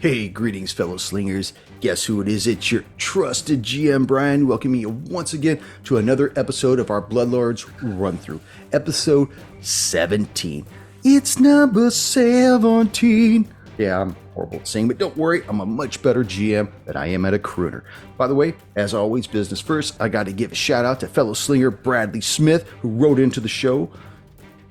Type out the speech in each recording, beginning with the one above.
Hey, greetings, fellow slingers. Guess who it is? It's your trusted GM, Brian, welcoming you once again to another episode of our Bloodlords run-through. Episode 17. It's number 17. Yeah, I'm horrible at saying, but don't worry, I'm a much better GM than I am at a crooner. By the way, as always, business first, I got to give a shout out to fellow slinger Bradley Smith, who wrote into the show.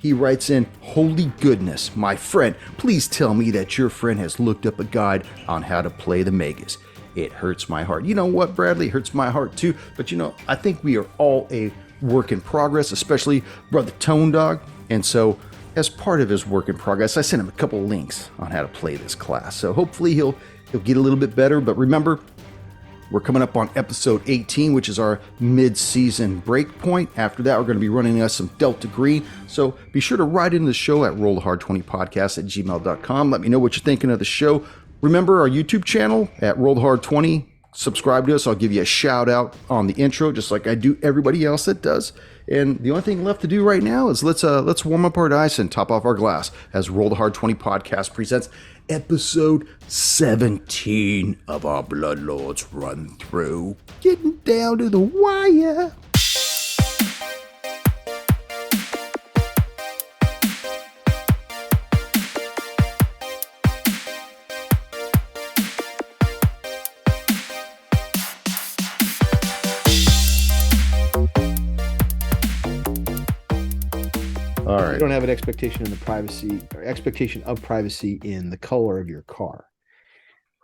He writes in, "Holy goodness, my friend, please tell me that your friend has looked up a guide on how to play the Magus. It hurts my heart." You know what, Bradley? It hurts my heart too. But I think we are all a work in progress, especially Brother Tone Dog. And so, as part of his work in progress, I sent him a couple links on how to play this class. So hopefully he'll get a little bit better. But remember, we're coming up on episode 18, which is our mid-season break point. After that, we're going to be running us some Delta Green. So be sure to write into the show at rollthehard20podcast@gmail.com. Let me know what you're thinking of the show. Remember our YouTube channel at rollthehard20. Subscribe to us. I'll give you a shout out on the intro, just like I do everybody else that does. And the only thing left to do right now is let's warm up our dice and top off our glass as Roll the Hard 20 podcast presents episode 17 of our Bloodlords run through. Getting down to the wire. All right. You don't have an expectation in the privacy or expectation of privacy in the color of your car.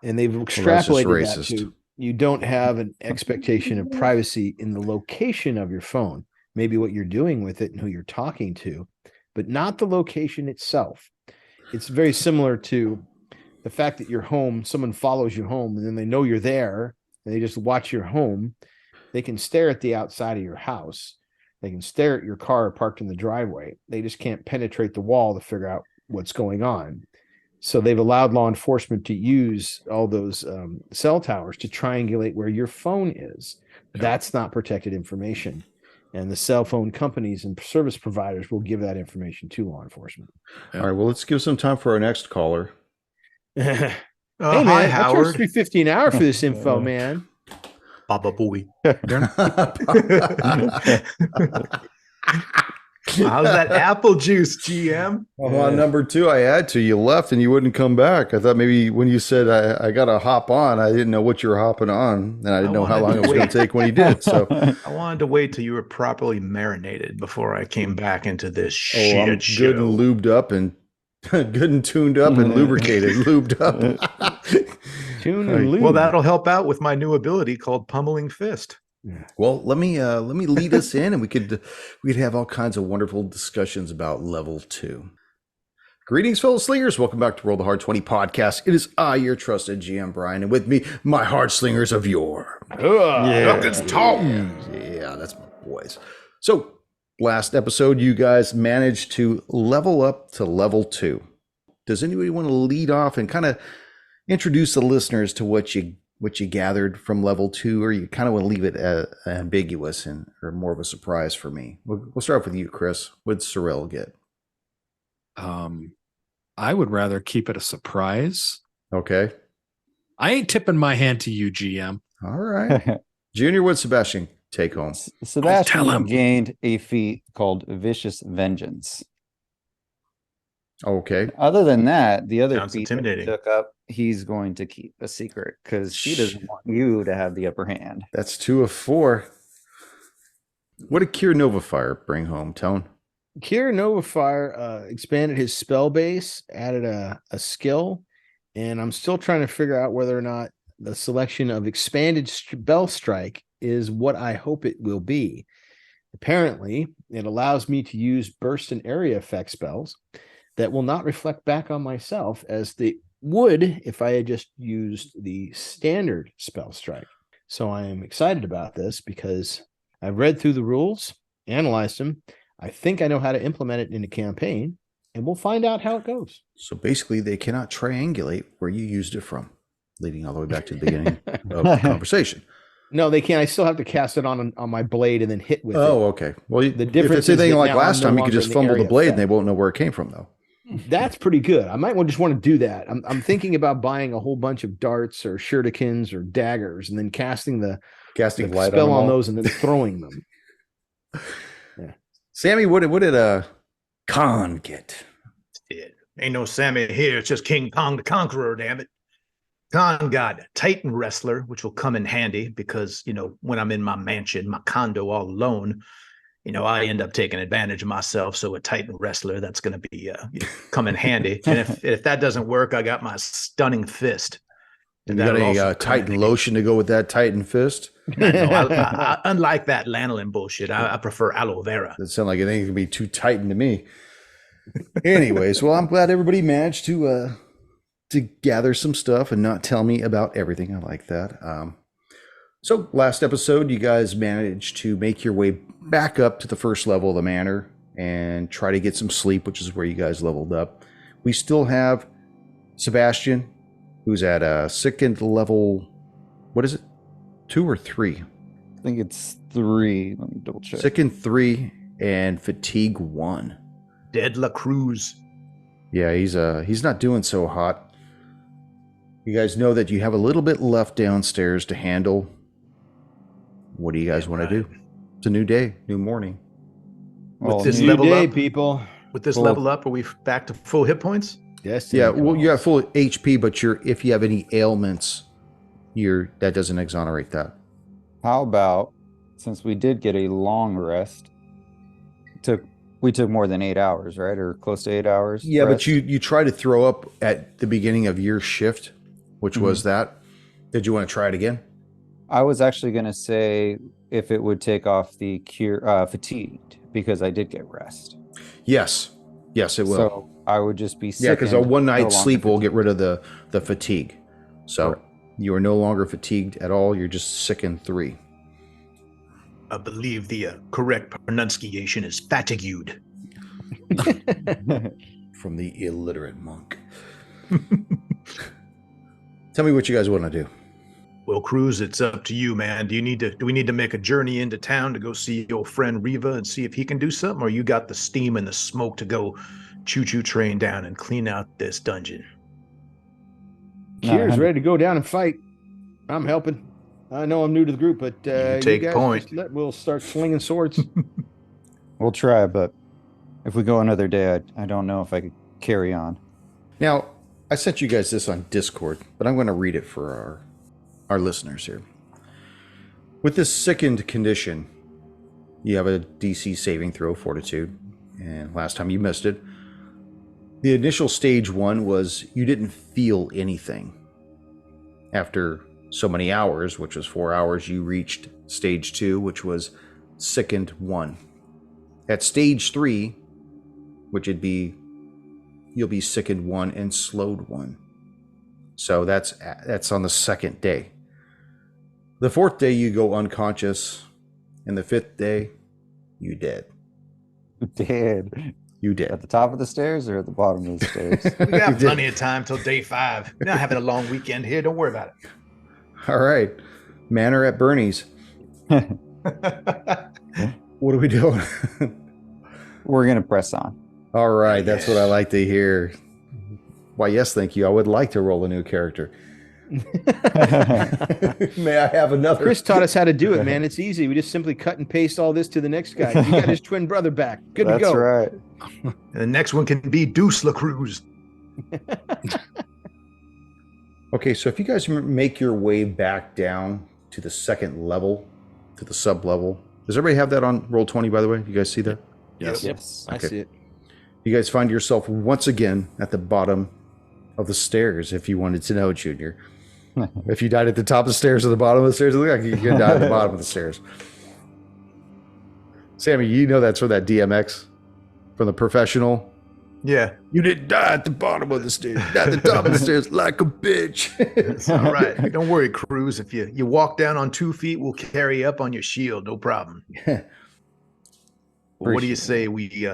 And they've extrapolated that to you don't have an expectation of privacy in the location of your phone, maybe what you're doing with it and who you're talking to, but not the location itself. It's very similar to the fact that you're home, someone follows you home and then they know you're there and they just watch your home. They can stare at the outside of your house. They can stare at your car parked in the driveway. They just can't penetrate the wall to figure out what's going on. So they've allowed law enforcement to use all those cell towers to triangulate where your phone is. Yeah. That's not protected information. And the cell phone companies and service providers will give that information to law enforcement. Yeah. All right, well, let's give some time for our next caller. Hey, man, hi, Howard. I charge $3.50 an hour for this info, man. Baba Booey. How's that apple juice, GM? Well, on number 2, I had to. You left and you wouldn't come back. I thought maybe when you said I got to hop on, I didn't know what you were hopping on, and I didn't know how long it was going to take when you did. So I wanted to wait till you were properly marinated before I came back into this shit I'm show. Good and lubed up and good and tuned up and lubricated, lubed up. Tuned and lubed. Well, that'll help out with my new ability called Pummeling Fist. Well, let me lead us in, and we could have all kinds of wonderful discussions about level 2. Greetings, fellow slingers. Welcome back to Roll the Hard 20 podcast. It is I, your trusted GM Brian, and with me, my hard slingers of yore. Yeah, that's my boys. So, last episode, you guys managed to level up to level 2. Does anybody want to lead off and kind of introduce the listeners to what you gathered from level 2, or you kind of want to leave it ambiguous or more of a surprise for me? We'll start off with you, Chris. What did Sorrel get? I would rather keep it a surprise. Okay. I ain't tipping my hand to you, GM. All right. Junior, what Sebastian take home? Sebastian gained a feat called Vicious Vengeance. Okay. Other than that, the other Sounds feat that he intimidating. took up, he's going to keep a secret because he doesn't want you to have the upper hand. That's 2 of 4. What did Cure Nova Fire bring home, Tone? Kira Novafire expanded his spell base, added a skill, and I'm still trying to figure out whether or not the selection of expanded spell strike is what I hope it will be. Apparently, it allows me to use burst and area effect spells that will not reflect back on myself as they would if I had just used the standard spell strike. So I am excited about this because I've read through the rules, analyzed them. I think I know how to implement it in a campaign, and we'll find out how it goes. So basically, they cannot triangulate where you used it from, leading all the way back to the beginning of the conversation. No, they can't. I still have to cast it on my blade and then hit with it. Oh, okay. Well, the difference if it's anything is like now last I'm no time, you could longer just in the fumble the area blade effect. and they won't know where it came from, though. That's pretty good. I might just want to do that. I'm thinking about buying a whole bunch of darts or shurikens or daggers, and then casting the light spell on on those, and then throwing them. Yeah, Sammy, what did Khan get? Ain't no Sammy here. It's just King Kong the Conqueror. Damn it. Khan got Titan Wrestler, which will come in handy because when I'm in my mansion, my condo, all alone. I end up taking advantage of myself. So a Titan Wrestler, that's going to be come in handy. And if that doesn't work, I got my Stunning Fist. And you got any Titan lotion to go with that Titan Fist? No, I unlike that lanolin bullshit, I prefer aloe vera. That sounds like it ain't going to be too Titan to me. Anyways, well, I'm glad everybody managed to gather some stuff and not tell me about everything. I like that. So last episode, you guys managed to make your way back up to the first level of the manor and try to get some sleep, which is where you guys leveled up. We still have Sebastian, who's at a second level. What is it? 2 or 3? I think it's 3. Let me double check. Second 3 and fatigue 1. Dead La Cruz. Yeah, he's not doing so hot. You guys know that you have a little bit left downstairs to handle. What do you guys want to do? It's a new day, new morning. With this level up, people. With this level up, are we back to full hit points? Yes. Yeah. Well, you have full HP, but if you have any ailments, that doesn't exonerate that. How about, since we did get a long rest, we took more than 8 hours, right, or close to 8 hours? Yeah, rest? but you try to throw up at the beginning of your shift, which was that. Did you want to try it again? I was actually going to say if it would take off the fatigued, because I did get rest. Yes, it will. So I would just be sick. Yeah, because a one night sleep will get rid of the fatigue. So Right. You are no longer fatigued at all. You're just sickened 3. I believe the correct pronunciation is fatigued. From the illiterate monk. Tell me what you guys want to do. Well, Cruz, it's up to you, man. Do we need to make a journey into town to go see your friend Riva and see if he can do something, or you got the steam and the smoke to go choo-choo train down and clean out this dungeon? Kier's ready to go down and fight. I'm helping. I know I'm new to the group, but you take guys point. We'll start slinging swords. We'll try, but if we go another day, I don't know if I could carry on. Now, I sent you guys this on Discord, but I'm going to read it for our listeners here. With this sickened condition, you have a DC saving throw, Fortitude, and last time you missed it. The initial stage 1 was you didn't feel anything. After so many hours, which was 4 hours, you reached stage 2, which was sickened 1. At stage 3, which you'll be sickened 1 and slowed 1. So that's on the second day. The 4th day you go unconscious, and the 5th day you dead. Dead. You dead. At the top of the stairs or at the bottom of the stairs? We got plenty of time till day 5. We're not having a long weekend here. Don't worry about it. All right. Manor at Bernie's. What are we doing? We're going to press on. All right. That's what I like to hear. Why, yes, thank you. I would like to roll a new character. May I have another? Chris taught us how to do it, man. It's easy. We just simply cut and paste all this to the next guy. He got his twin brother back. Good to go. That's right. And the next one can be Deuce La Cruz. Okay, so if you guys make your way back down to the second level, to the sub level, does everybody have that on Roll20, by the way? You guys see that? Yes. I see it. You guys find yourself once again at the bottom of the stairs, if you wanted to know, Junior. If you died at the top of the stairs or the bottom of the stairs, it looked like you could die at the bottom of the stairs. Sammy, you know that's from that DMX, from The Professional. Yeah. You didn't die at the bottom of the stairs, at the top of the stairs like a bitch. It's all right. Don't worry, Cruz. If you walk down on 2 feet, we'll carry you up on your shield. No problem. Well, what do you say we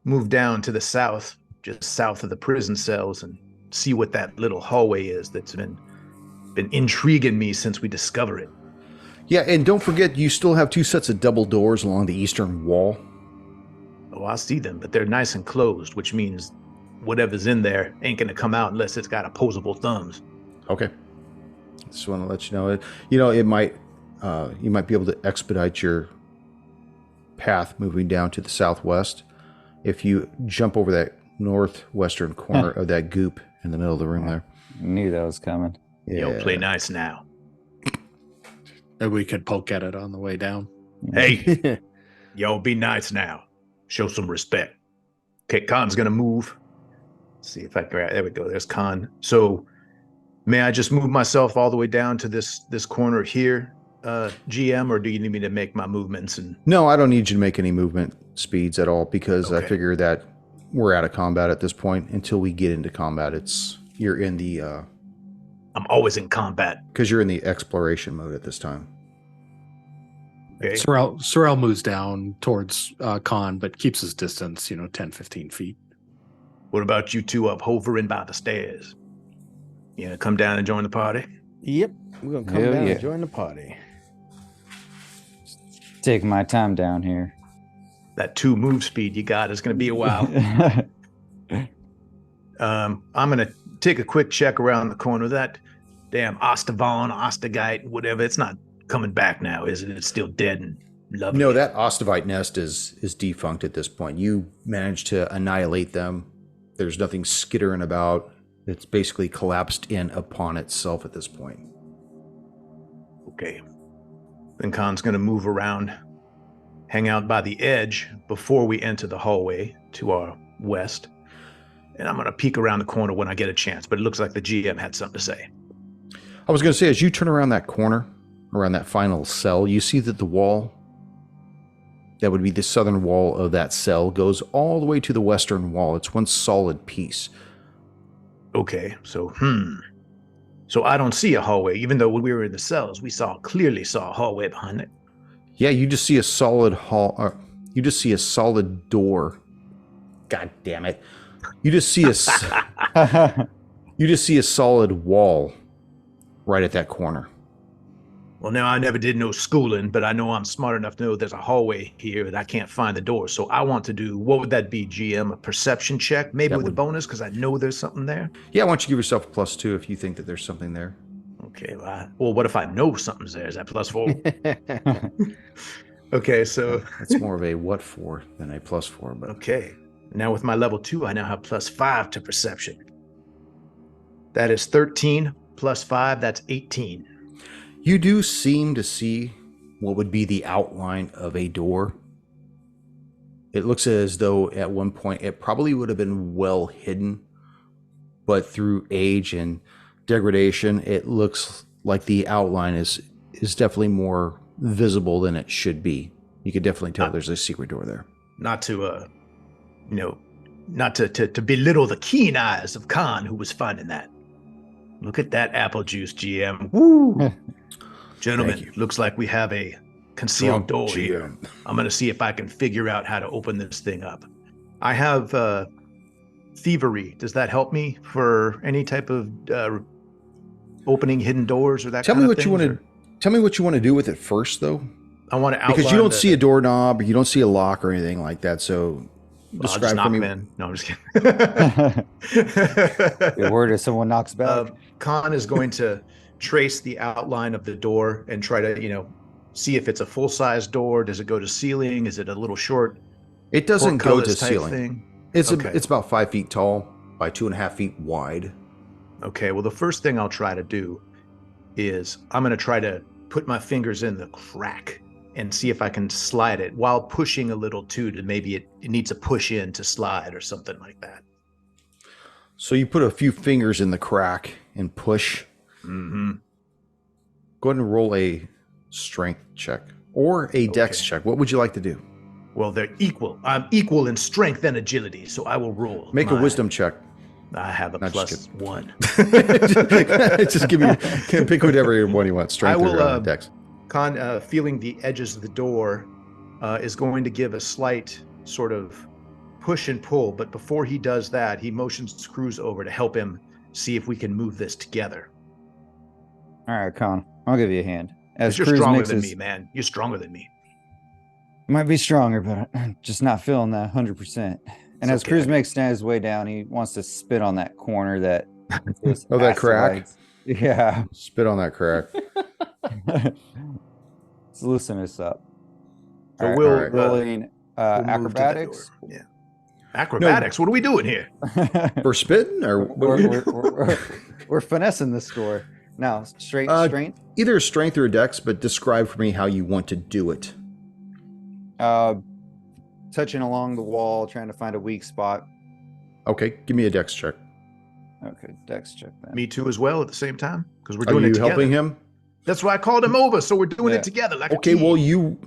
move down to the south, just south of the prison cells, and see what that little hallway is that's been intriguing me since we discovered it? Yeah, and don't forget, you still have 2 sets of double doors along the eastern wall. Oh, I see them, but they're nice and closed, which means whatever's in there ain't gonna come out unless it's got opposable thumbs. Okay. Just want to let you know. You know, it might you might be able to expedite your path moving down to the southwest if you jump over that northwestern corner of that goop in the middle of the room there. Knew that was coming. Yeah. Yo, play nice now. Maybe we could poke at it on the way down. Hey, yo, be nice now. Show some respect. Okay, Khan's gonna move. Let's see if I can. There we go. There's Khan. So, may I just move myself all the way down to this corner here, GM, or do you need me to make my movements? And No, I don't need you to make any movement speeds at all because I Okay. figure that we're out of combat at this point. Until we get into combat, you're in the I'm always in combat. because you're in the exploration mode at this time. Okay. Sorrel moves down towards Khan, but keeps his distance, 10, 15 feet. What about you two up hovering by the stairs? You gonna come down and join the party? Yep. We're going to come Hell down yeah. and join the party. Taking my time down here. That 2 move speed you got is gonna be a while. I'm gonna take a quick check around the corner. That damn Ostegite, whatever. It's not coming back now, is it? It's still dead and lovely. No, that Ostevite nest is defunct at this point. You managed to annihilate them. There's nothing skittering about. It's basically collapsed in upon itself at this point. Okay. Then Khan's gonna move around, hang out by the edge before we enter the hallway to our west. And I'm gonna peek around the corner when I get a chance, but it looks like the GM had something to say. I was going to say, as you turn around that corner, around that final cell, you see that the wall, that would be the southern wall of that cell, goes all the way to the western wall. It's one solid piece. Okay, so So I don't see a hallway, even though when we were in the cells, we clearly saw a hallway behind it. Yeah, you just see a solid hall. You just see a solid door. God damn it! You just see you just see a solid wall right at that corner. Well, now I never did no schooling, but I know I'm smart enough to know there's a hallway here and I can't find the door. So I want to do, what would that be, GM? A perception check, maybe That with a would- bonus, because I know there's something there. Yeah, why don't you give yourself a +2 if you think that there's something there. Okay, well, what if I know something's there? Is that +4? Okay, so That's more of a what for than a +4, but okay. Now with my level 2, I now have +5 to perception. That is 13 plus 5, that's 18. you do seem to see what would be the outline of a door. It looks as though at one point it probably would have been well hidden, but through age and degradation, it looks like the outline is definitely more visible than it should be. You could definitely tell there's a secret door there. Not to, not to belittle the keen eyes of Khan, who was finding that. Look at that apple juice, GM. Woo! Gentlemen, looks like we have a concealed door here. I'm going to see if I can figure out how to open this thing up. I have thievery. Does that help me for any type of opening hidden doors or that Tell kind me of what you want to. Tell me what you want to do with it first, though, I want to outline because you don't see a doorknob, or you don't see a lock or anything like that. So I'll describe just for knock me. them in. No, I'm just kidding. Your word if someone knocks back. Khan is going to trace the outline of the door and try to, see if it's a full-size door. Does it go to ceiling? Is it a little short? It doesn't go to portcullis type ceiling. thing? It's Okay. it's about 5 feet tall by 2.5 feet wide. Okay, well, the first thing I'll try to do is I'm going to try to put my fingers in the crack and see if I can slide it while pushing a little too, to maybe it needs a push in to slide or something like that. So you put a few fingers in the crack and push. Mm-hmm. Go ahead and roll a strength check or a dex check. What would you like to do? Well, they're equal. I'm equal in strength and agility, so I will roll. Make a wisdom check. I have a No, just +1. Just give me, pick whatever one you want. Strength I will, or dex. Khan, feeling the edges of the door, is going to give a slight sort of push and pull. But before he does that, he motions Cruz over to help him see if we can move this together. All right, Con, I'll give you a hand. As You're Cruz stronger makes than his- me, man. You're stronger than me. Might be stronger, but I'm just not feeling that 100%. And as Cruz makes his way down, he wants to spit on that corner that that crack. Yeah. Spit on that crack. Let's loosen this up. So we're rolling acrobatics. Yeah. Acrobatics. No. What are we doing here? We're spitting, or we're finessing the score. Now, strength. Either strength or dex, but describe for me how you want to do it. Touching along the wall, trying to find a weak spot. Okay, give me a dex check. Okay, dex check then. Me too as well at the same time, because we're doing it together. Are you helping him? That's why I called him over, so we're doing it together. Like okay, well, you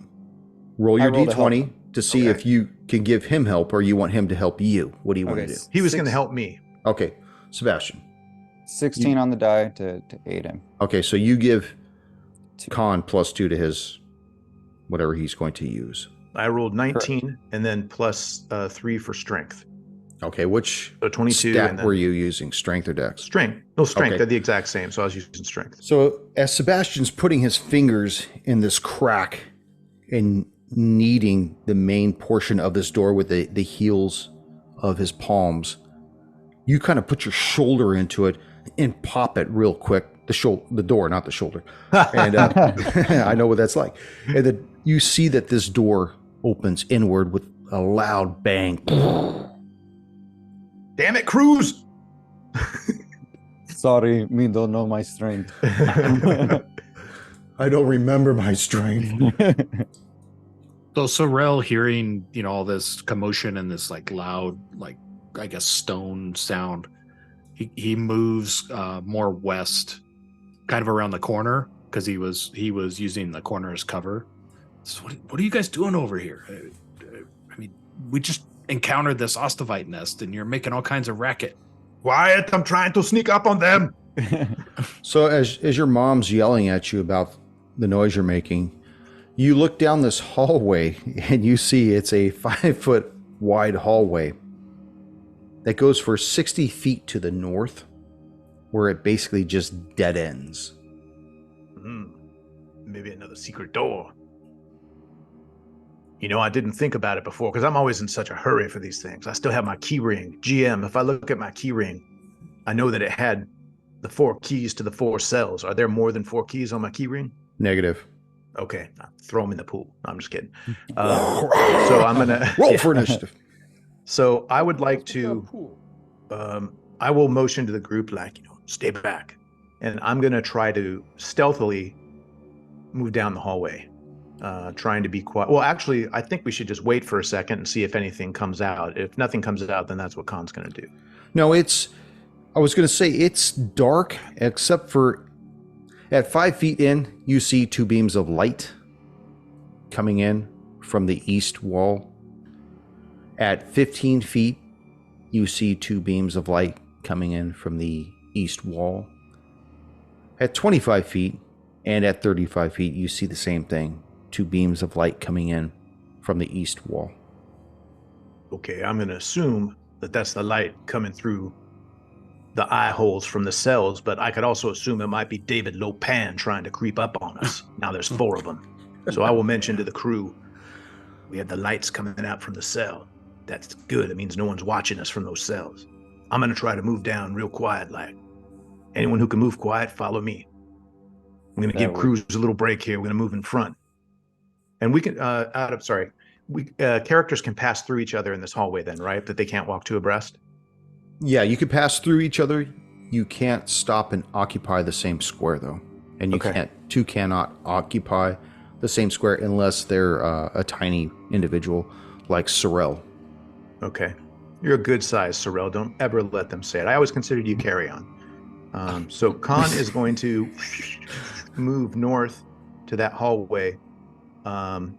roll your d20 to see if you can give him help or you want him to help you. What do you want to do? He was going to help me. Okay, Sebastian. 16 on the die to aid him. Okay, so you give Con +2 to his whatever he's going to use. I rolled 19 Correct. And then plus 3 for strength. Okay, which so 22 stat and then, were you using, strength or dex? Strength. No, strength. Okay. They're the exact same, so I was using strength. So as Sebastian's putting his fingers in this crack and kneading the main portion of this door with the heels of his palms, you kind of put your shoulder into it and pop it real quick. The door, not the shoulder. And I know what that's like. And then you see that this door opens inward with a loud bang. Damn it, Cruz! Sorry, me don't know my strength. I don't remember my strength. So Sorrel, hearing all this commotion and this like loud, like I guess stone sound, he moves more west, kind of around the corner, because he was using the corner as cover. So what are you guys doing over here? I mean, we just encountered this Ostavite nest, and you're making all kinds of racket. Quiet! I'm trying to sneak up on them. So as your mom's yelling at you about the noise you're making, you look down this hallway and you see it's a 5-foot wide hallway that goes for 60 feet to the north, where it basically just dead ends. Maybe another secret door. I didn't think about it before because I'm always in such a hurry for these things. I still have my key ring. GM, if I look at my key ring, I know that it had the 4 keys to the 4 cells. Are there more than 4 keys on my key ring? Negative. Okay, throw them in the pool. No, I'm just kidding. So I'm gonna roll for initiative. So I would like to. I will motion to the group stay back, and I'm gonna try to stealthily move down the hallway, trying to be quiet. Well, actually, I think we should just wait for a second and see if anything comes out. If nothing comes out, then that's what Khan's gonna do. No, I was gonna say it's dark except for. At 5 feet in, you see 2 beams of light coming in from the east wall. At 15 feet, you see 2 beams of light coming in from the east wall. At 25 feet and at 35 feet, you see the same thing. 2 beams of light coming in from the east wall. Okay, I'm going to assume that that's the light coming through the eye holes from the cells, but I could also assume it might be David Lopan trying to creep up on us. Now there's 4 of them. So I will mention to the crew, we have the lights coming out from the cell. That's good. It means no one's watching us from those cells. I'm going to try to move down real quiet like. Anyone who can move quiet, follow me. I'm going to give Cruz a little break here. We're going to move in front. And we can, characters can pass through each other in this hallway then, right? That they can't walk 2 abreast? Yeah, you could pass through each other. You can't stop and occupy the same square, though. And you cannot occupy the same square unless they're a tiny individual like Sorrel. Okay. You're a good size, Sorrel. Don't ever let them say it. I always considered you carry on. So Khan is going to move north to that hallway. I'm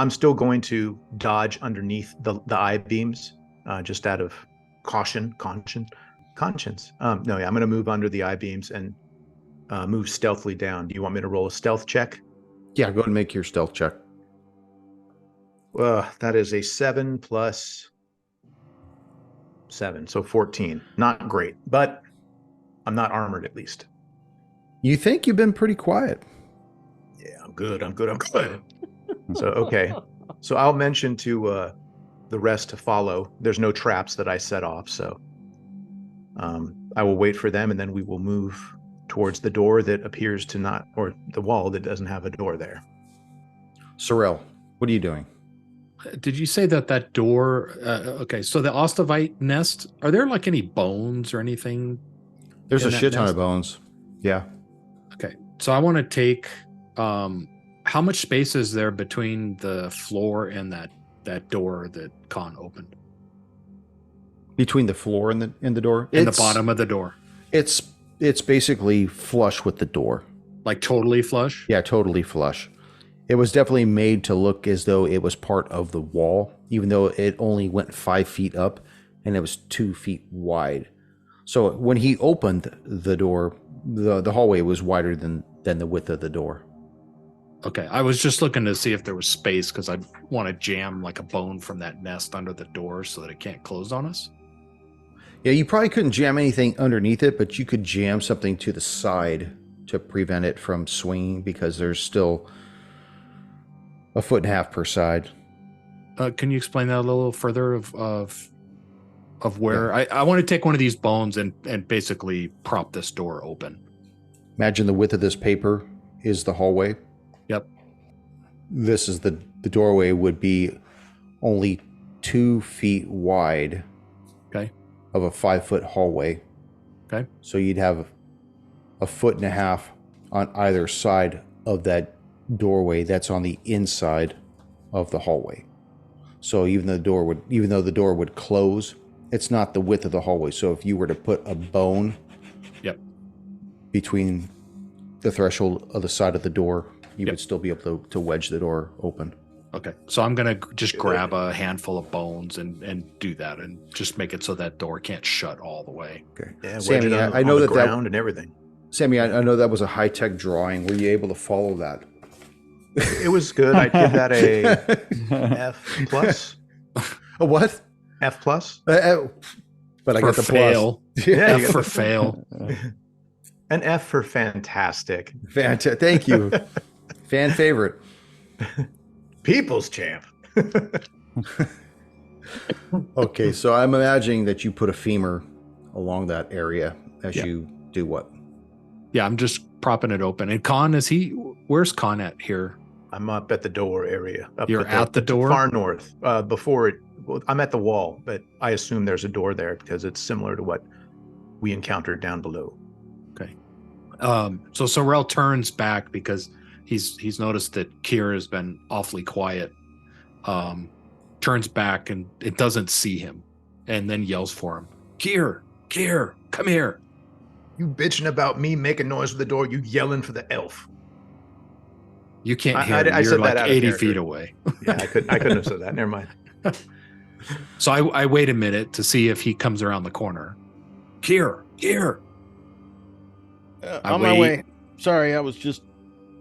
still going to dodge underneath the eye beams, just out of conscience. I'm going to move under the eye beams and move stealthily down. Do you want me to roll a stealth check? Yeah, go ahead and make your stealth check. That is a 7 plus 7, so 14. Not great, but I'm not armored at least. You think you've been pretty quiet. Yeah, I'm good. So, okay. So I'll mention to the rest to follow. There's no traps that I set off, so I will wait for them, and then we will move towards the door that appears to not, or the wall that doesn't have a door there. Sorrel, what are you doing? Did you say that door? Okay, so the Ostavite nest, are there like any bones or anything? There's a shit ton of bones. Yeah. Okay, so I want to take. How much space is there between the floor and that door that Khan opened? Between the floor and the door? And the bottom of the door. It's basically flush with the door. Like totally flush? Yeah, totally flush. It was definitely made to look as though it was part of the wall, even though it only went 5 feet up and it was 2 feet wide. So when he opened the door, the hallway was wider than the width of the door. Okay, I was just looking to see if there was space because I want to jam like a bone from that nest under the door so that it can't close on us. Yeah, you probably couldn't jam anything underneath it, but you could jam something to the side to prevent it from swinging because there's still a 1.5 feet per side. Can you explain that a little further of where? Yeah. I want to take one of these bones and basically prop this door open. Imagine the width of this paper is the hallway. Yep. This is the doorway would be only 2 feet wide. Okay. Of a 5-foot hallway. Okay. So you'd have 1.5 feet on either side of that doorway that's on the inside of the hallway. So even though the door would close, it's not the width of the hallway. So if you were to put a bone between the threshold of the side of the door, you would still be able to wedge the door open. Okay, so I'm going to just grab a handful of bones and do that and just make it so that door can't shut all the way. Okay. Yeah, Sammy, I know that ground and everything. Sammy, I know that was a high-tech drawing. Were you able to follow that? It was good. I'd give that a F plus. A what? F plus. But I got the fail. Plus. Yeah, F for fail. An F for fantastic. Fantastic. Thank you. Fan favorite. People's champ. Okay, so I'm imagining that you put a femur along that area as you do what? Yeah, I'm just propping it open. And Khan, where's Khan at here? I'm up at the door area. You're at the door? Far north. I'm at the wall, but I assume there's a door there because it's similar to what we encountered down below. Okay. So Sorrel turns back because he's noticed that Kier has been awfully quiet. Turns back and it doesn't see him, and then yells for him. Kier, come here. You bitching about me making noise with the door, you yelling for the elf. You can't hear me. You're like 80 feet away. Yeah, I couldn't have said that. Never mind. So I wait a minute to see if he comes around the corner. Kier. On my way. Sorry, I was just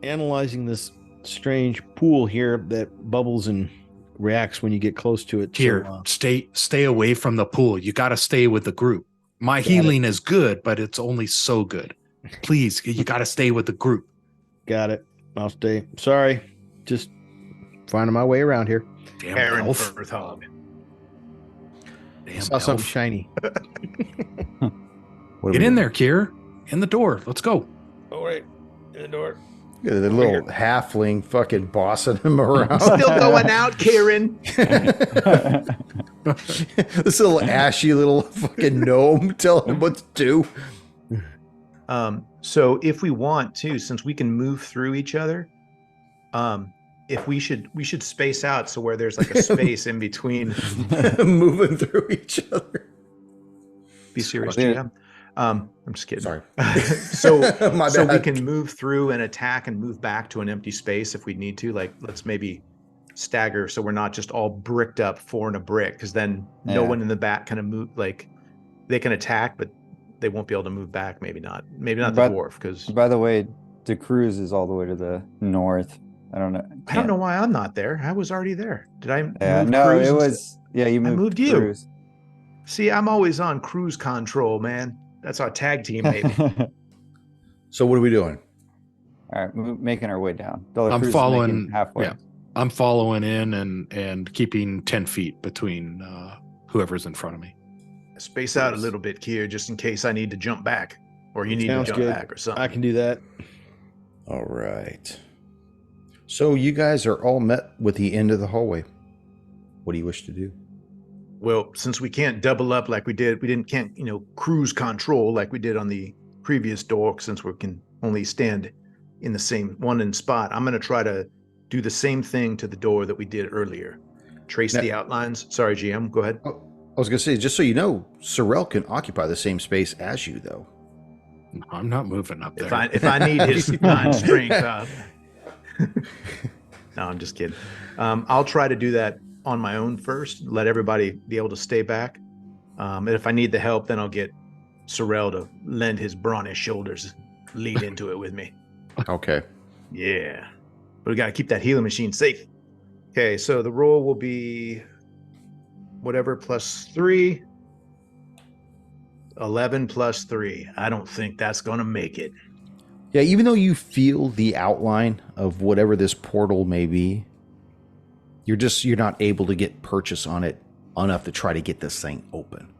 analyzing this strange pool here that bubbles and reacts when you get close to it. Here, stay away from the pool. You got to stay with the group. My healing is good, but it's only so good. Please, you got to stay with the group. Got it. I'll stay. Sorry, just finding my way around here. Damn Aaron elf. Firthog. Damn Saw something shiny. Get in there, Kier. In the door. Let's go. All right, in the door. The little halfling fucking bossing him around. Still going out, Kieran. This little ashy little fucking gnome telling him what to do. So if we want to, since we can move through each other, if we should space out so where there's like a space in between. Moving through each other. Be serious, GM. I'm just kidding. Sorry. so we can move through and attack and move back to an empty space if we need to. Like, let's maybe stagger so we're not just all bricked up, 4 in a brick, because then no one in the back kind of move. Like, they can attack, but they won't be able to move back. Maybe not the dwarf. Because by the way, De Cruz is all the way to the north. I don't know. I don't know why I'm not there. I was already there. Did I? Move no, Cruz? It was. Yeah, you moved. I moved Cruz. You. See, I'm always on cruise control, man. That's our tag team, baby. So what are we doing? All right, making our way down. I'm following halfway. Yeah, I'm following in and keeping 10 feet between whoever's in front of me. Space out a little bit, Kier, just in case I need to jump back, or you need to jump back or something. I can do that. All right. So you guys are all met with the end of the hallway. What do you wish to do? Well, since we can't double up like we can't cruise control like we did on the previous door, since we can only stand in the same one spot, I'm going to try to do the same thing to the door that we did earlier. Trace the outlines. Sorry, GM, go ahead. Oh, I was going to say, just so you know, Sorrel can occupy the same space as you, though. I'm not moving up there. If I need his 9 strength. No, I'm just kidding. I'll try to do that on my own first, let everybody be able to stay back. And if I need the help, then I'll get Sorrel to lend his brawny shoulders, lead into it with me. Okay. Yeah. But we got to keep that healing machine safe. Okay, so the roll will be whatever plus 3. 11 plus 3. I don't think that's going to make it. Yeah, even though you feel the outline of whatever this portal may be, you're not able to get purchase on it enough to try to get this thing open.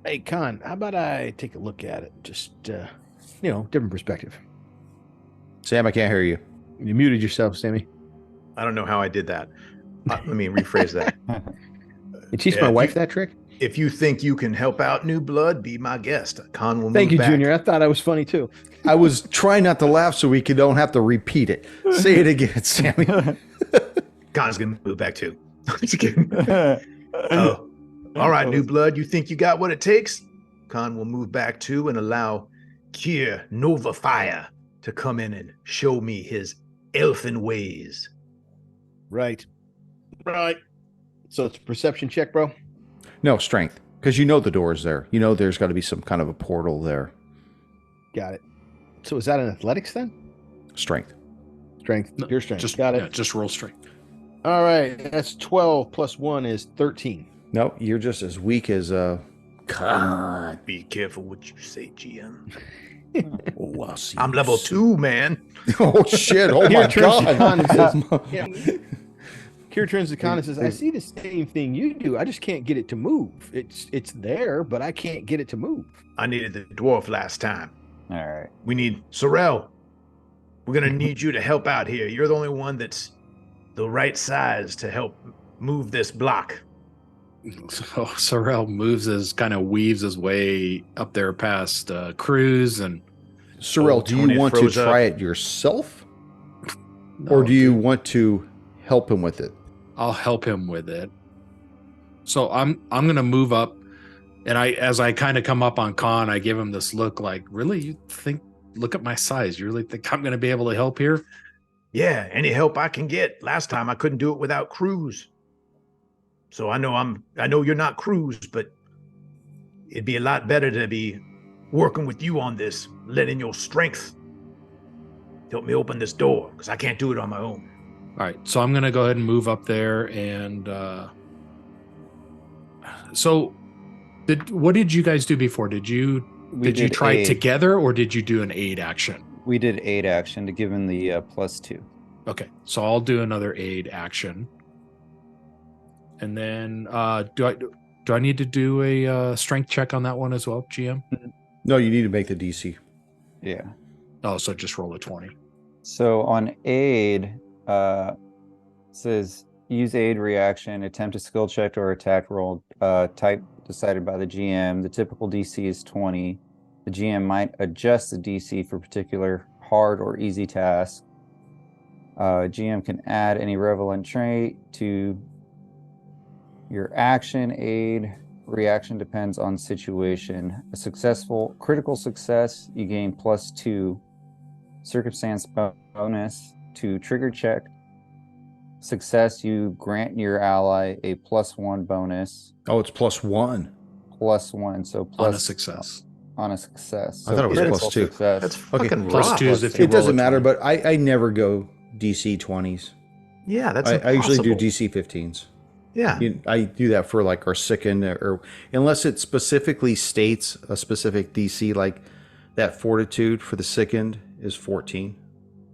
Hey, Con, how about I take a look at it? Just, different perspective. Sam, I can't hear you. You muted yourself, Sammy. I don't know how I did that. Let me rephrase that. You teach my wife that trick? If you think you can help out New Blood, be my guest. Con will Thank move you, back. Junior. I thought I was funny, too. I was trying not to laugh so we don't have to repeat it. Say it again, Sammy. Con's going to move back, too. Just kidding. Oh, all right, New Blood. You think you got what it takes? Con will move back, too, and allow Kier Nova Fire to come in and show me his elfin ways. Right. So it's a perception check, bro? No, strength. Because you know the door is there. You know there's got to be some kind of a portal there. Got it. So is that an athletics then? Strength. Strength. No, Your strength. Just, Got it. Yeah, just roll strength. All right. That's 12 plus 1 is 13. No, you're just as weak as God. Be careful what you say, GM. Oh, I'll see. I'm level 2, man. Oh, shit. Oh, my God. Kier turns to Con and says, I see the same thing you do. I just can't get it to move. It's there, but I can't get it to move. I needed the dwarf last time. All right. We need Sorrel. We're going to need you to help out here. You're the only one that's the right size to help move this block. So Sorrel weaves his way up there past Cruz and Sorrel, do you want to try it yourself? Or do you want to help him with it? I'll help him with it. So I'm gonna move up, and as I kind of come up on Con, I give him this look like, really, you think? Look at my size. You really think I'm gonna be able to help here? Yeah, any help I can get. Last time I couldn't do it without Cruz. So I know you're not Cruz, but it'd be a lot better to be working with you on this, letting your strength help me open this door, because I can't do it on my own. All right, so I'm gonna go ahead and move up there, and so what did you guys do before? Did you try it together, or did you do an aid action? We did aid action to give him the +2. Okay, so I'll do another aid action, and then do I need to do a strength check on that one as well, GM? No, you need to make the DC. Yeah. Oh, so just roll a 20. So on aid, says use aid reaction, attempt a skill check or attack roll, type decided by the GM. The typical DC is 20. The GM might adjust the DC for particular hard or easy tasks. GM can add any relevant trait to your action. Aid reaction depends on situation. A successful critical success, you gain +2 circumstance bonus to trigger check. Success, you grant your ally a +1 bonus. Oh, it's +1. +1, so plus On a success. On a success. I thought it was critical +2. success. That's fucking Plus rough. 2 is if you It roll a doesn't matter, 20. but I never go DC 20s. Yeah, that's I usually do impossible. DC 15s. Yeah. I do that for like our sickened, or unless it specifically states a specific DC, like that fortitude for the sickened is 14.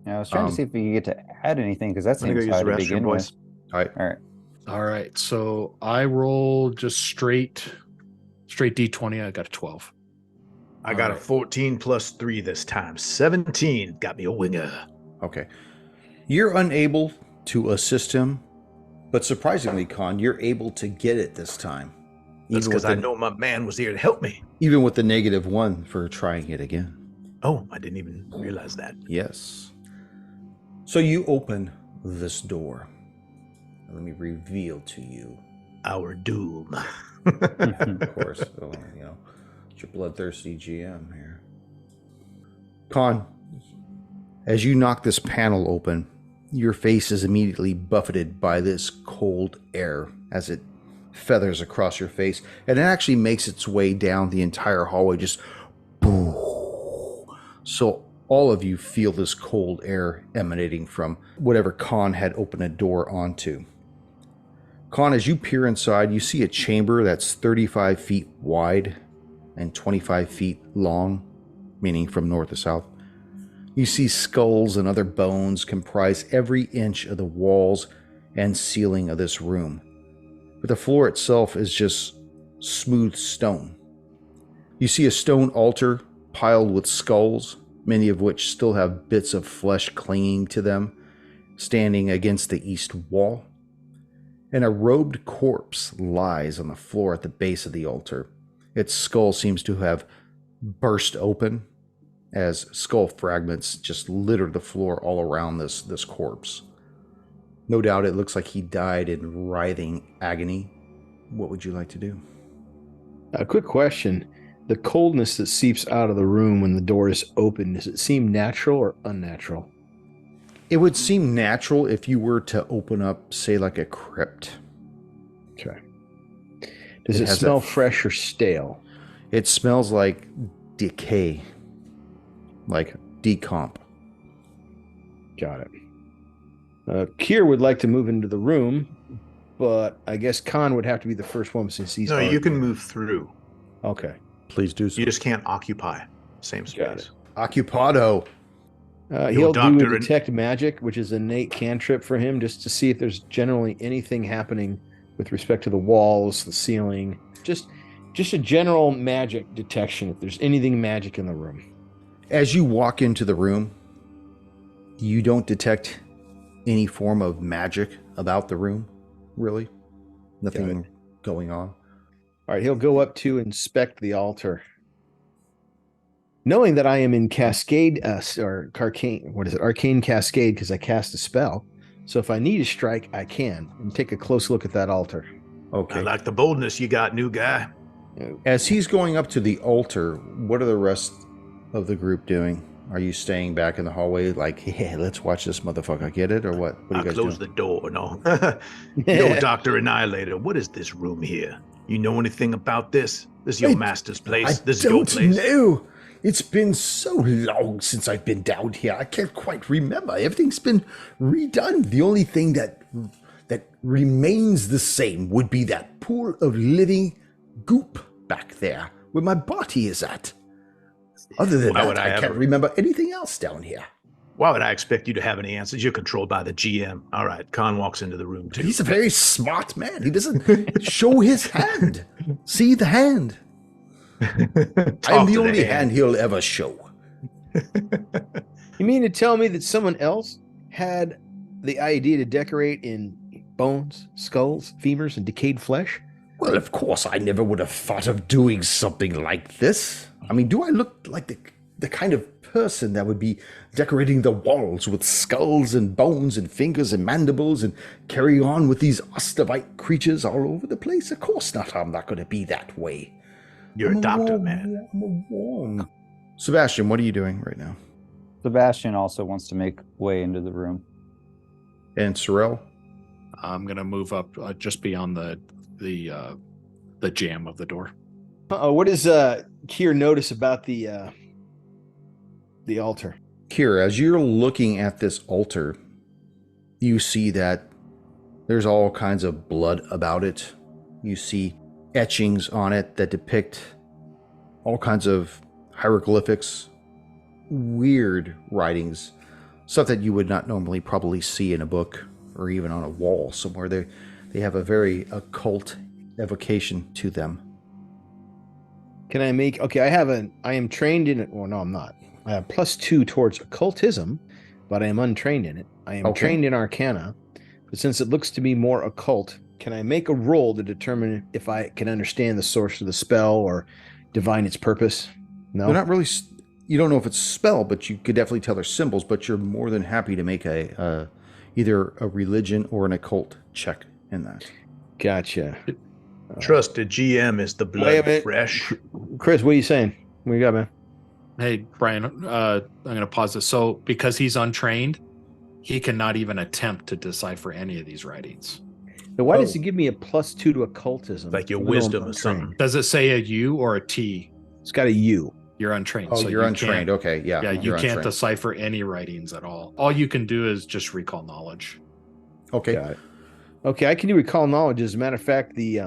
Yeah, I was trying to see if we could get to add anything, because that's I'm gonna go use inside the to begin restroom, boys. with. All right. All right. All right. So I roll just straight D20. I got a 12. I got a 14 plus 3 this time. 17. Got me a winger. Okay. You're unable to assist him, but surprisingly, Con, you're able to get it this time. That's because I know my man was here to help me. Even with the -1 for trying it again. Oh, I didn't even realize that. Yes. So you open this door. Let me reveal to you Our doom. of course. Oh, it's your bloodthirsty GM here. Con, as you knock this panel open, your face is immediately buffeted by this cold air as it feathers across your face, and it actually makes its way down the entire hallway, just boom. So all of you feel this cold air emanating from whatever Con had opened a door onto. Con, as you peer inside, you see a chamber that's 35 feet wide and 25 feet long, meaning from north to south. You see skulls and other bones comprise every inch of the walls and ceiling of this room. But the floor itself is just smooth stone. You see a stone altar piled with skulls, many of which still have bits of flesh clinging to them, standing against the east wall. And a robed corpse lies on the floor at the base of the altar. Its skull seems to have burst open as skull fragments just litter the floor all around this corpse. No doubt it looks like he died in writhing agony. What would you like to do? A quick question. The coldness that seeps out of the room when the door is open, does it seem natural or unnatural? It would seem natural if you were to open up, say, like a crypt. Okay. Does it smell fresh or stale? It smells like decay, like decomp. Got it. Kier would like to move into the room, but I guess Khan would have to be the first one since he's... No, you can move through. Okay. Please do so. You just can't occupy same Got space. Occupado. He'll do detect magic, which is an innate cantrip for him, just to see if there's generally anything happening with respect to the walls, the ceiling, just a general magic detection, if there's anything magic in the room. As you walk into the room, you don't detect any form of magic about the room, really. Nothing going on. All right, he'll go up to inspect the altar. Knowing that I am in Cascade, Arcane Cascade, because I cast a spell. So if I need a strike, I can. And take a close look at that altar. Okay. I like the boldness you got, new guy. As he's going up to the altar, what are the rest of the group doing? Are you staying back in the hallway like, yeah, let's watch this motherfucker get it, or what? What are you guys close doing? the door, no. Yo, Dr. Annihilator, what is this room here? You know anything about this? This is your master's place? This is your place? I don't know. It's been so long since I've been down here. I can't quite remember. Everything's been redone. The only thing that remains the same would be that pool of living goop back there where my body is at. Other than that, I can't remember anything else down here. Why would I expect you to have any answers? You're controlled by the GM. All right, Khan walks into the room too. He's a very smart man. He doesn't show his hand. See the hand. I'm the only hand he'll ever show. You mean to tell me that someone else had the idea to decorate in bones, skulls, femurs, and decayed flesh? Well, of course, I never would have thought of doing something like this. I mean, do I look like the kind of person that would be decorating the walls with skulls and bones and fingers and mandibles and carry on with these Ostavite creatures all over the place? Of course not. I'm not going to be that way. You're a doctor, man. Sebastian, what are you doing right now? Sebastian also wants to make way into the room. And Sorrel? I'm gonna move up just beyond the jamb of the door. What does Kier notice about the altar? Kier, as you're looking at this altar, you see that there's all kinds of blood about it. You see etchings on it that depict all kinds of hieroglyphics, weird writings, stuff that you would not normally probably see in a book or even on a wall somewhere. They have a very occult evocation to them. Can I make, okay, I am trained in it. Well, no, I'm not. I have +2 towards occultism, but I am untrained in it. I am trained in Arcana, but since it looks to be more occult, can I make a roll to determine if I can understand the source of the spell or divine its purpose? No? They're not really, you don't know if it's a spell, but you could definitely tell they're symbols, but you're more than happy to make either a religion or an occult check in that. Gotcha. Trusted GM is the blood fresh. Chris, what are you saying? What you got, man? Hey, Brian, I'm going to pause this. So because he's untrained, he cannot even attempt to decipher any of these writings. So why does it give me a +2 to occultism? Like your wisdom or something. Does it say a U or a T? It's got a U. You're untrained. Oh, so you're untrained. Okay, yeah. Yeah, you can't decipher any writings at all. All you can do is just recall knowledge. Okay. Got it. Okay, I can do recall knowledge. As a matter of fact, the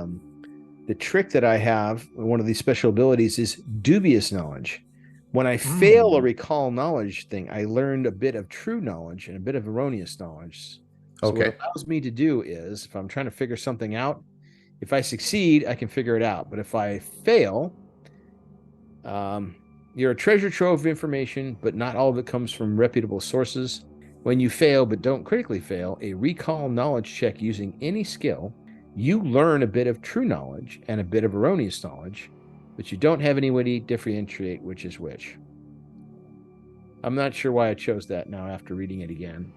trick that I have, one of these special abilities, is dubious knowledge. When I fail a recall knowledge thing, I learned a bit of true knowledge and a bit of erroneous knowledge. So what it allows me to do is, if I'm trying to figure something out, if I succeed, I can figure it out. But if I fail, you're a treasure trove of information, but not all of it comes from reputable sources. When you fail, but don't critically fail, a recall knowledge check using any skill, you learn a bit of true knowledge and a bit of erroneous knowledge, but you don't have any way to differentiate which is which. I'm not sure why I chose that now after reading it again.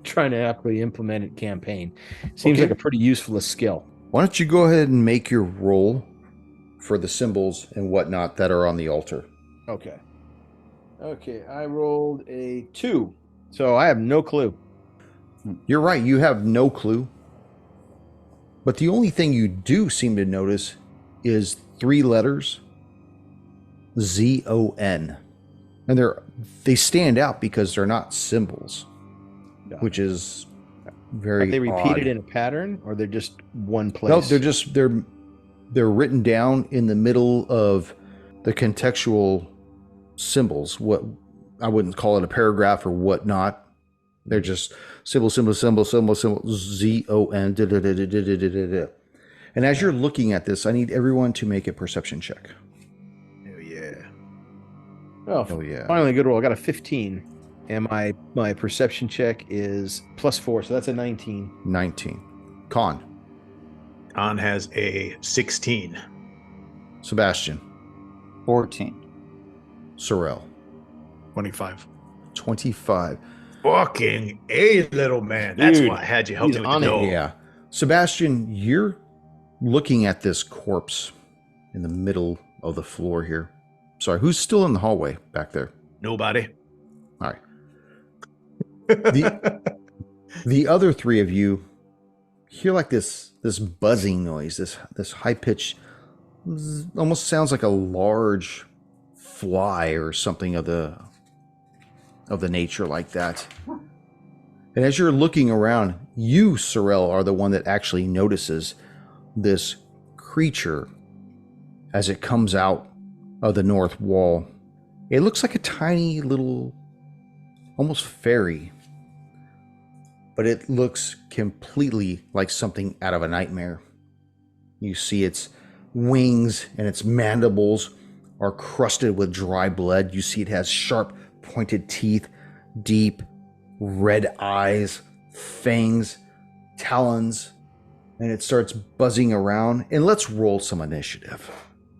Trying to actually implement it campaign. Seems like a pretty useful skill. Why don't you go ahead and make your roll for the symbols and whatnot that are on the altar? Okay. Okay, I rolled a 2. So I have no clue. You're right, you have no clue. But the only thing you do seem to notice is 3 letters, Z-O-N. And they stand out because they're not symbols, which is very Are they repeated odd. in a pattern, or they're just one place? No, they're written down in the middle of the contextual symbols. What I wouldn't call it a paragraph or whatnot. They're just symbol, Z-O-N. And as you're looking at this, I need everyone to make a perception check. Hell yeah. Oh yeah. Finally a good roll. I got a 15. And my perception check is +4, so that's a 19. 19. Con. Con has a 16. Sebastian. 14. Sorrel. 25. 25. Fucking A, little man. That's Dude, why I had you help me with on the it. dough. Yeah. Sebastian, you're looking at this corpse in the middle of the floor here. Sorry, who's still in the hallway back there? Nobody. All right. The other 3 of you hear like this buzzing noise, this high pitch, almost sounds like a large fly or something of the nature like that. And as you're looking around, you, Sorrel, are the one that actually notices this creature as it comes out of the north wall. It looks like a tiny little, almost fairy, but it looks completely like something out of a nightmare. You see its wings and its mandibles are crusted with dry blood. You see it has sharp, pointed teeth, deep red eyes, fangs, talons, and it starts buzzing around. And let's roll some initiative.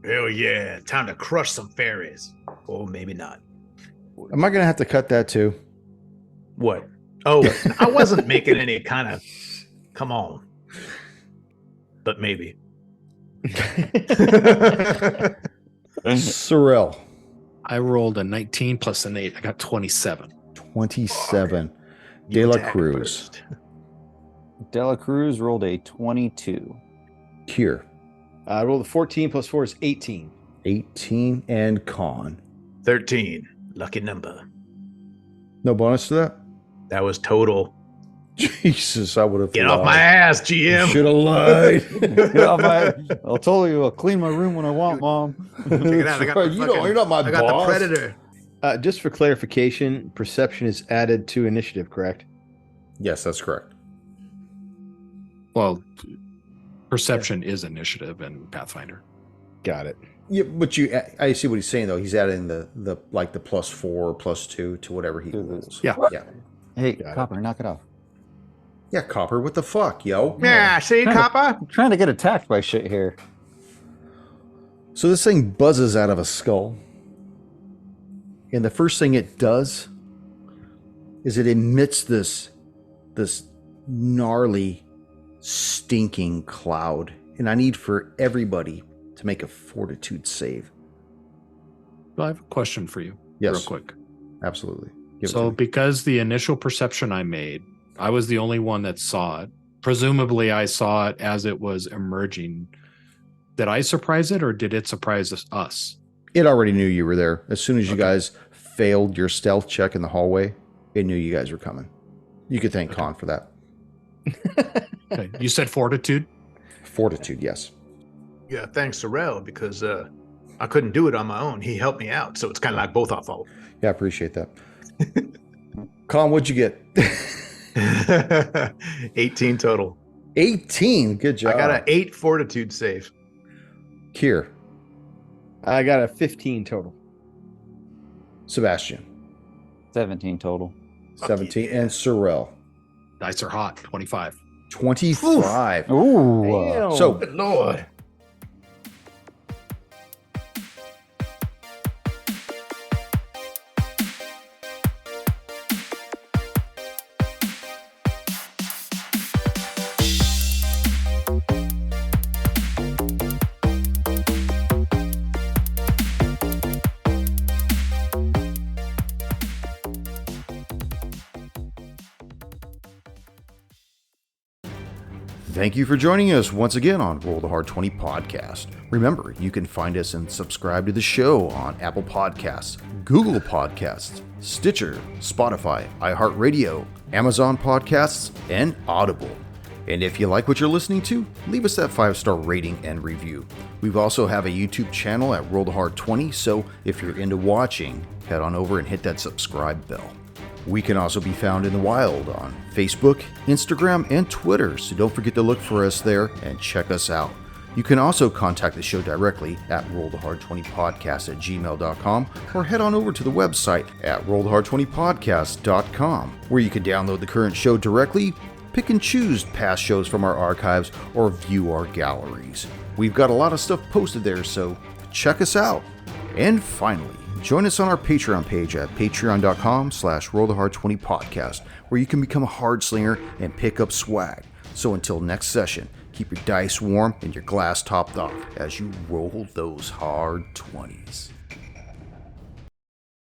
Hell yeah. Time to crush some fairies. Or maybe not. Am I going to have to cut that too? What? Oh, I wasn't making any kind of... Come on. But maybe. Sorrel. I rolled a 19 plus an 8. I got 27. 27. De La Cruz. De La Cruz rolled a 22. Kier. I rolled a 14 + 4 is 18. 18. And Con. 13. Lucky number. No bonus to that? That was total. Jesus, I would have Get off my ass, GM. Should have lied. Get off my, I'll tell you, I'll clean my room when I want, Mom. Check it out. I got the You're not my I got boss. the predator. Just for clarification, perception is added to initiative, correct? Yes, that's correct. Well, perception is initiative in Pathfinder. Got it. Yeah, but I see what he's saying though. He's adding the +4, +2 to whatever he rolls. Yeah. Yeah. Hey, Got Copper, knock it off. Yeah, Copper, what the fuck, yo? Yeah, see, Copper? I'm trying to get attacked by shit here. So this thing buzzes out of a skull. And the first thing it does is it emits this gnarly, stinking cloud. And I need for everybody to make a fortitude save. Well, I have a question for you. Yes. Real quick. Absolutely. Give it to So me. because the initial perception I made, I was the only one that saw it. Presumably I saw it as it was emerging. Did I surprise it or did it surprise us? It already knew you were there. As soon as you Okay. guys failed your stealth check in the hallway, it knew you guys were coming. You could thank Khan for that. Okay. You said fortitude? Fortitude, yes. Yeah, thanks to Rel, because I couldn't do it on my own. He helped me out, so it's kind of like both our fault. Yeah, I appreciate that. Khan, what'd you get? 18 total. 18. Good job. I got an 8 fortitude save. Kier, I got a 15 total. Sebastian, 17 total. 17, yeah. and Sorrel, Dice are hot. 25. 25. Ooh. Damn. So, Good Lord. thank you for joining us once again on Roll the Hard 20 podcast. Remember, you can find us and subscribe to the show on Apple Podcasts, Google Podcasts, Stitcher, Spotify, iHeartRadio, Amazon Podcasts, and Audible. And if you like what you're listening to, leave us that 5-star rating and review. We also have a YouTube channel at Roll the Hard 20, so if you're into watching, head on over and hit that subscribe bell. We can also be found in the wild on Facebook, Instagram, and Twitter, so don't forget to look for us there and check us out. You can also contact the show directly at rollthehard20podcast@gmail.com or head on over to the website at rollthehard20podcast.com, where you can download the current show directly, pick and choose past shows from our archives, or view our galleries. We've got a lot of stuff posted there, so check us out. And finally, join us on our Patreon page at patreon.com/rollthehard20podcast, where you can become a hard slinger and pick up swag. So until next session, keep your dice warm and your glass topped off as you roll those hard 20s.